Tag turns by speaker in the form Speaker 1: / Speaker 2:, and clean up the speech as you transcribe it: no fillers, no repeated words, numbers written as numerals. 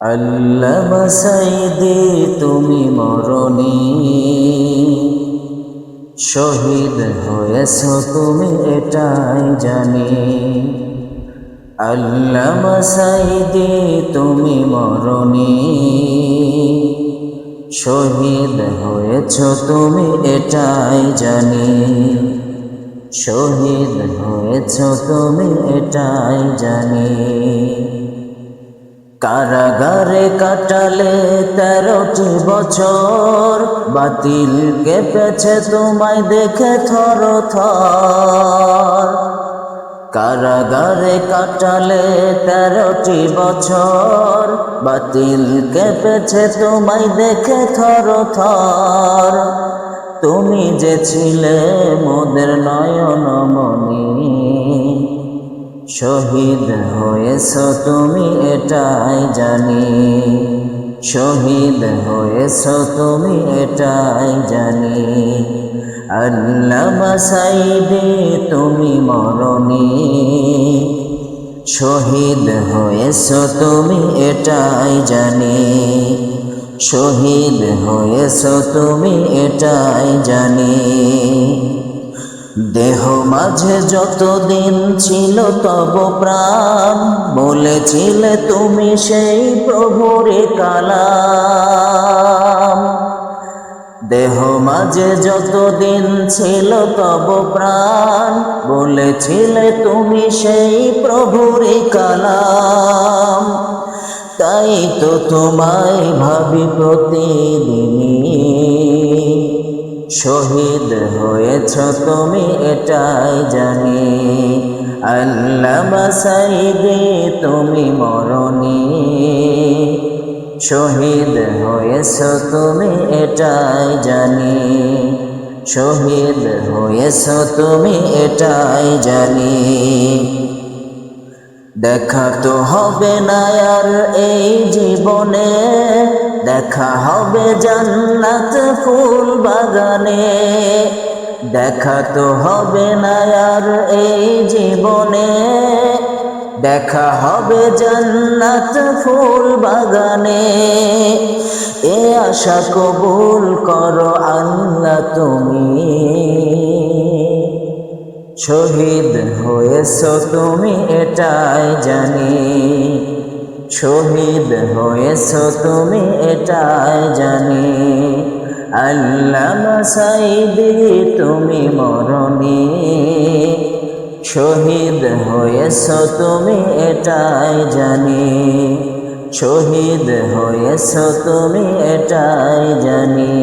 Speaker 1: আল্লামা সাইদি তুমি মরণি, শহীদ হয়েছ তুমি এটাই জানি। আল্লামা সাইদি তুমি মরণি, শহীদ হয়েছ তুমি এটাই জানি। শহীদ হয়েছ তুমি এটাই জানি। কারাগারে কাটালে 13টি বছর, বাতিল কেঁপেছে তোমায় দেখে থর থর। কারাগারে কাটালে 13টি বছর, বাতিল কেঁপেছে তোমায় দেখে থর থর। তুমি যে ছিলে মোদের নয়নমণি, শহীদ হয়েছ তুমি এটাই জানি। শহীদ হয়েছ তুমি এটাই জানি। আল্লামা সাইদি তুমি মরণি, শহীদ হয়েছ তুমি এটাই জানি। শহীদ হয়েছ তুমি এটাই জানি। দেহ মাঝে যতদিন ছিল তব প্রাণ, বলেছিলে তুমি সেই প্রভুর কালাম। দেহ মাঝে যতদিন ছিল তব প্রাণ, বলেছিলে তুমি সেই প্রভুর কালাম। তাই তো তোমায় ভাবি প্রতিদিনই, শহীদ হয়েছ তুমি এটাই জানি। আল্লামা সাইদি তুমি মরণি, শহীদ হয়েছ তুমি এটাই জানি। শহীদ হয়েছ তুমি এটাই জানি। দেখা তো হবে না আর এই জীবনে, দেখা হবে জান্নাত ফুল বাগানে। দেখা তো হবে না আর এই জীবনে, দেখা হবে জান্নাত ফুল বাগানে। এ আশা কবুল করো আল্লাহ তুমি, শহীদ হয়েছ তুমি এটাই জানি। শহীদ হয়েছ তুমি এটাই জানি। আল্লামা সাইদি তুমি মরণি, শহীদ হয়েছ তুমি এটাই জানি। শহীদ হয়েছ তুমি এটাই জানি।